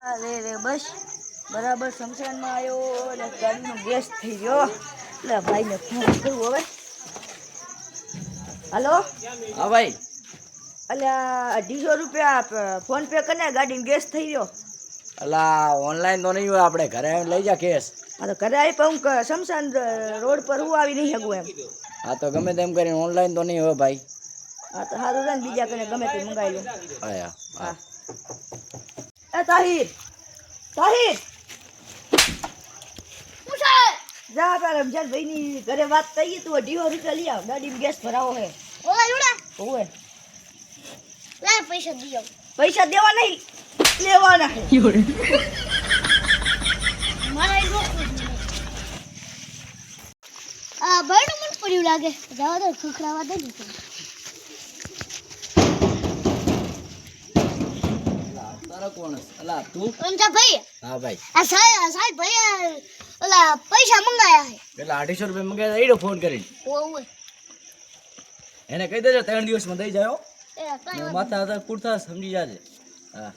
અરે રે બસ બરાબર શમશાનમાં આવ્યો એટલે ગાડીનો ગેસ થઈ ગયો એટલે ભાઈને ફોન કરું હવે. હલો હા ભાઈ. અલ્યા 250 રૂપિયા ફોન પે કરીને ગાડીનો ગેસ થઈ ગયો. અલા ઓનલાઈન તો નહીં હોય, આપણે ઘરે આવીને લઈ જા કેસ. હા તો ઘરે આવી પણ હું શમશાન રોડ પર હું આવી નહીં શકું એમ. હા તો ગમે તેમ કરીને ઓનલાઈન તો નહીં હોય ભાઈ. હા તો સારું રહે ને બીજા કને ગમે તે મંગાવી લો. હા હા એ તાહિર તાહિર જા આપણે રમજાન ભાઈની ઘરે વાત થઈ તું 250 રૂપિયા લઈ આવ, ગાડીમાં ગેસ ભરાવો હે. ઓલા યુડા ઓય લે પૈસા દીયો. પૈસા દેવા નહીં લેવાના હે. મારા ઈ રોક આ ભાઈનું મન પડ્યું લાગે. જવા દે ખખડાવા દે ને. તારો કોણ છે? અલા તું? રમજા ભાઈ હા ભાઈ. આ સાહેબ ભાઈ ઓલા પૈસા મંગાયા હે. પેલા 250 રૂપિયા મંગાવ્યા એડો ફોન કરીને. ઓય એને કહી દેજો 3 દિવસમાં દઈ જાય હો. એ કાઈ માથા હતા પૂરતા સમજી જાજે. હા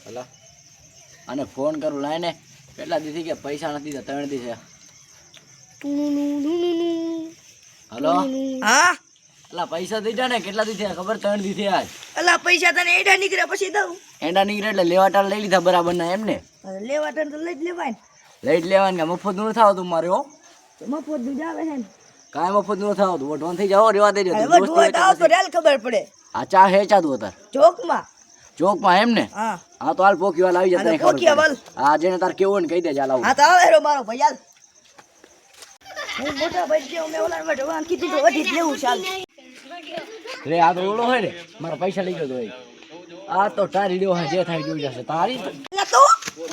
હલો આને ફોન કરું લાઈને. કેટલા દીથી કે પૈસા નથી દીધા, 3 દી થયા. હલો હા અલા પૈસા દીધા ને કેટલા દી થયા ખબર? 3 દી થયા. અલા પૈસા તને એડા નીકળ્યા પછી દઉં. એંડા નીકળે એટલે લેવાટા લઈ લીધા બરાબર ના એમને. હવે લેવા તને તો લઈ જ લેવાય ને. લઈ જ લેવાનું કે મફત નું થાવ તું મારે હો. તો મફત દૂધ આવે છે ને. કાંઈ મફત નું થાવ તું વઢવાન થઈ જાઓ રેવા દેજો. હવે વધુ હોય તો આવ તો રેલ ખબર પડે. આ ચા હે ચા તું હતા ચોકમાં. ચોકમાં એમ ને? હા હા તો હાલ પોકીવાલ આવી જતા હાલો, પોકીવાલ. હા જેને તાર કેવું ને કહી દેજે હાલ આવું. હા તો આવે રો મારો ભાઈ હાલ. હું મોટા ભાઈ જેવો મેં ઓલા વઢવાન કીધું તો વઢી જ લેવું ચાલ. રે આ તો ઓળો હોય ને મારા પૈસા લઈ ગયો તો ભાઈ. આ તો તારી દેવો જે થાય જોઈ જશે તારી. એટલે તું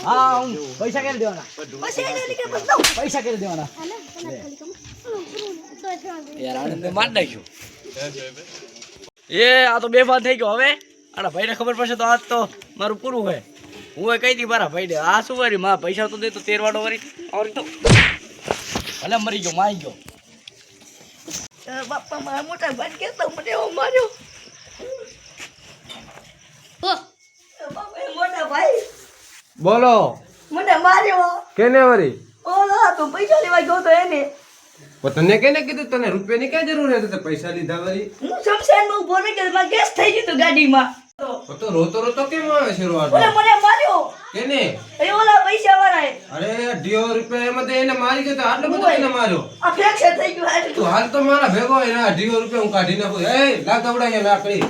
હા હું પૈસા ક્યારે દેવાના? પછી એને નીકળે પછી દઉં. પૈસા ક્યારે દેવાના? યાર આનંદ માર નાખ્યો. એ આ તો બેફાન થઈ ગયો હવે. આના ભાઈને ખબર પડશે તો આજ તો મારું પૂરું હોય. હું કહી દી મારા ભાઈને આ શું કરી મારા પૈસા તો દે તો 13 વાળો વરી ઓર તો ભલે મરી ગયો મારી ગયો. બાપા મારા મોટા ભાઈ કેતો મને એવો માર્યો. ઓ બાપા એ મોટા ભાઈ બોલો મને માર્યો. કેને વરી ઓલો તો પૈસા લેવા ગયો તો એને. તને કેને કીધું? તને રૂપિયાની ક્યાં જરૂર હતી? તે પૈસા લીધા વરી. હું શમશાનમાં ઉભો રહી ગયો, મારે ગેસ થઈ ગયું ગાડીમાં. તો રોતો રોતો કેમ આવે છે રોવા? ઓલે મને માર્યો. કેને? એ ઓલા પૈસા વાળાએ. અરે 250 રૂપિયા એમાં તો એને મારી ગયો તો આટલો બધો એને માર્યો. આ ફ્રેક્ચર થઈ ગયું હાલ. તું હાલ તો મારા ભેગો હોય ને 250 રૂપિયા હું કાઢી નાખું. એ લાગ દવડાય લાકડી.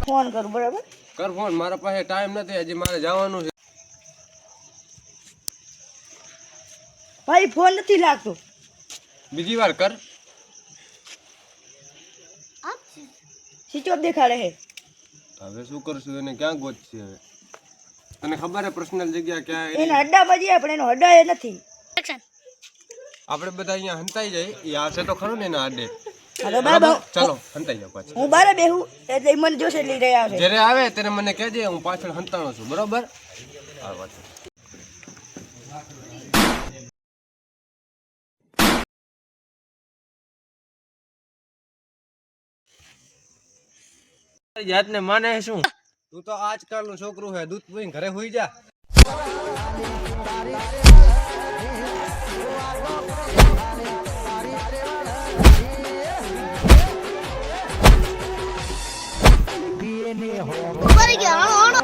ફોન કરું બરાબર. કર ફોન, મારા પાસે ટાઈમ નથી, હજી મારે જવાનું છે. ભાઈ ફોન નથી લાગતો. બીજી વાર કર. સ્વિચ ઓફ દેખાડે છે. હવે શું કરશું? એને ક્યાં ગોતશે હવે? તને ખબર હે પર્સનલ જગ્યા ક્યાં? એના અડ્ડામાં જઈએ પણ એનો અડ્ડા એ નથી. આપણે બધા અહીંયા હંતાઈ જાય. એ આવશે તો ખરો ને એના આડે. હાલો બાબા ચાલો હંતાઈ જાવ પાછળ. હું બારે બેહું એટલે ઈ મને જોશે લઈ રહ્યા છે. જ્યારે આવે ત્યારે મને કહેજે, હું પાછળ હંતાણો છું. બરોબર? હા વાત. જાતને માને શું? તું તો આજકાલનું છોકરું હે, દૂધ પીને ઘરે હોઈ જા. મરી ગયા આણો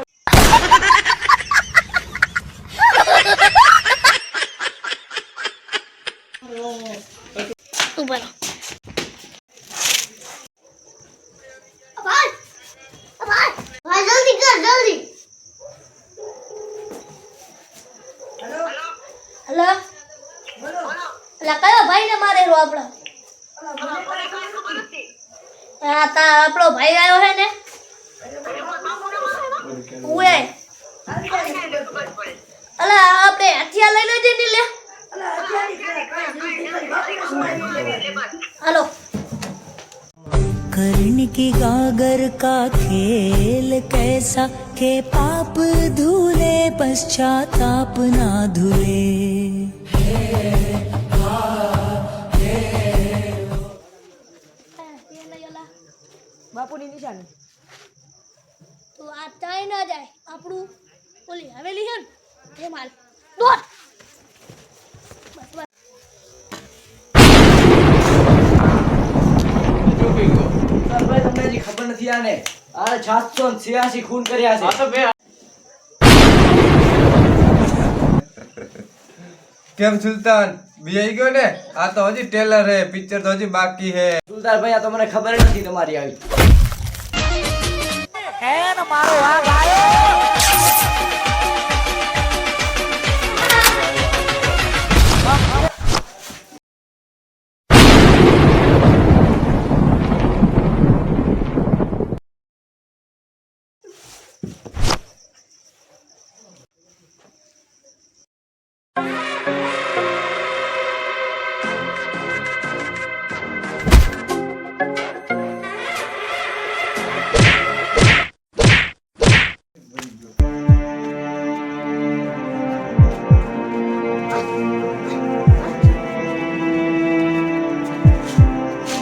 તું બોલો ભાઈ ભાઈ જલ્દી કર જલ્દી અલા અલા કયો ભાઈ ને મારેલો આપણો હા તા આપણો ભાઈ આવ્યો હે ને ઓએ અલા આપણે હથિયાર લઈ લેજે ને લે હાલો कर्ण की गागर का खेल कैसा के पाप धुले पश्चाताप ना धुले બાપુની નિશાની તો આ ચાઈ ના જાય આપણું ઓલી હવેલી છે ને એ માલ દોડ બસ બસ ભાઈ તમને હજી ખબર નથી આને 786 ખૂન કર્યા છે. કેમ સુલતાન બીઆઈ ગયો ને? આ તો હજી ટેલર હે, પિક્ચર તો હજી બાકી હે. સુલતાન ભાઈ આ તો મને ખબર જ નથી તમારી આવી.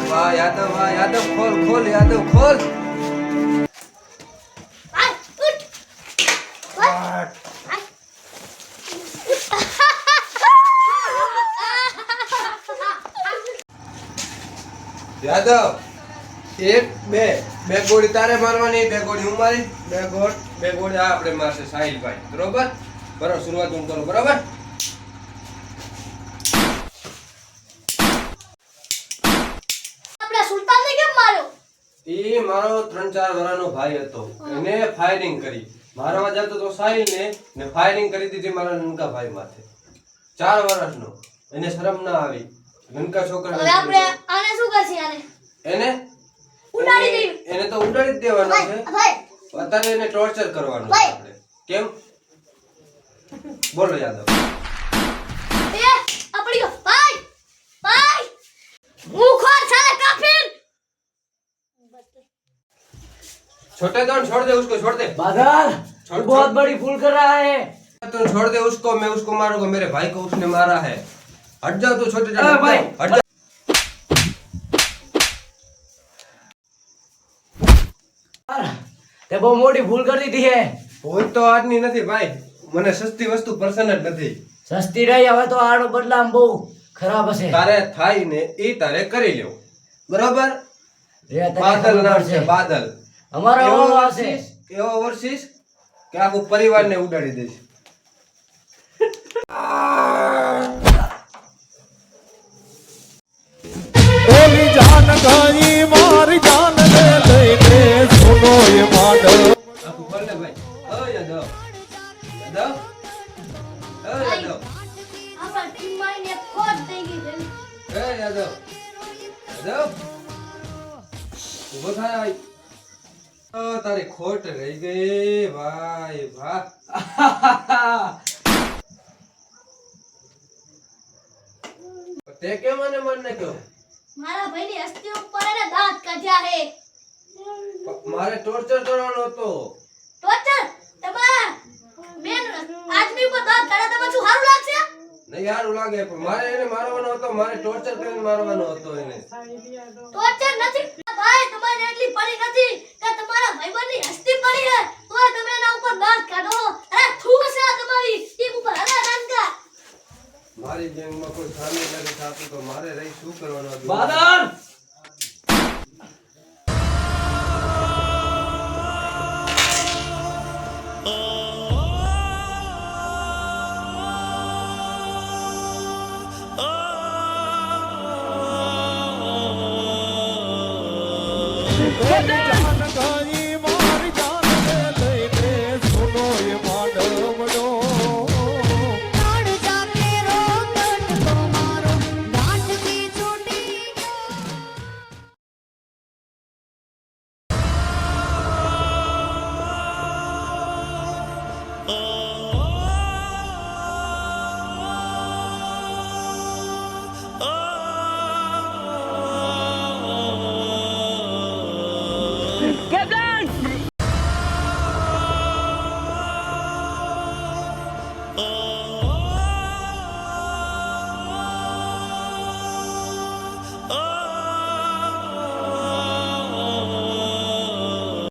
વાહ યાદવ ખોલ ખોલ યાદવ ખોલ. આય ઉઠ યાદવ એક બે ગોળી તારે મારવાની, બે ગોળી હું મારી, બે ગોળી આ આપણે મારશે સાહિલભાઈ. બરોબર શરૂઆત હું કરું. બરોબર આપણે સુલતાનને કેમ માર્યો એ મારો 3-4 વર્ષનો ભાઈ હતો. એને ફાયરિંગ કરી મારવા જતો તો સાહિલને ને ફાયરિંગ કરી દીધી મારા નનકા ભાઈ માથે. 4 વર્ષનો. એને શરમ ના આવી. નનકા છોકરા હવે આપણે આને શું કરશે આને એને ઉડાડી દઈએ. એને તો ઉડાડી જ દેવાનો છે. ભાઈ અત્યારે એને ટોર્ચર કરવાનું છે ભાઈ. આપણે. કેમ બોલો યાદવ? એ આપડી ભાઈ ભાઈ મુખોર સાલે કાફિર छोटे दौन छोड़ दे उसको, छोड़ दे. बादल तू बहुत बड़ी भूल कर रहा है. तू छोड़ दे उसको, मैं उसको मारूंगा. मेरे भाई को उसने मारा है. हट जाओ तू छोटे अरे भाई, हट जाओ. તે બહુ મોટી ભૂલ કરી દીધી હે. ભૂલ તો આજની નથી ભાઈ. મને સસ્તી વસ્તુ પસંદ જ નથી. સસ્તી રહી હવે તો આનો બદલામ બહુ ખરાબ હશે. તારે થાય ને એ તારે કરી લેવું. બરોબર? રે તને બાદલ ખબર નામ પડશે. છે બાદલ. અમારો એવો વારો આવશે. એવો વર્ષીશ કે આખું પરિવારને ઉડાડી દઈશ. ઓલી જાન ગઈ મારી જાન લે લઈને સુનો એ માંડવ આખું ખોલ ને ભાઈ. ઓ યાદવ. યાદવ. ઓ યાદવ. આપણા ટીમમાં એને ખોટ થઈ ગઈ છે એ યાદવ. યાદવ. ઊભો થાય ભાઈ. ઓ તારી ખોટ રહી ગઈ ભાઈ. વાહ. તે કેમ મને મન નાખ્યો? મારા ભાઈની હસ્તી ઉપર એને દાંત કાઢ્યા હે મારે ટોર્ચર કરવાનો હતો. ટોચર તમારા મેન આદમી ઉપર દાંત કાઢ્યા તમે શું સારું લાગશે નહીં સારું લાગે પણ મારે એને મારવાનો હતો. મારે ટોર્ચર કરીને મારવાનો હતો એને. ટોચર નથી ભાઈ તમારે એટલી પડી નથી કે તમારા ભાઈબંધની હસ્તી પડી હે તોય તમે એના ઉપર દાંત કાઢો. અરે થૂ છે આ તમારી ટીમ ઉપર. અરે નાનકા મારી ગેંગમાં કોઈ સામે નથી થતું તો મારે રહી શું કરવાનું હતું? બાદલ જાન ગઈ મારી જાન લે લઈને સુનો એ માંડવ ताड़ जाके रो Oh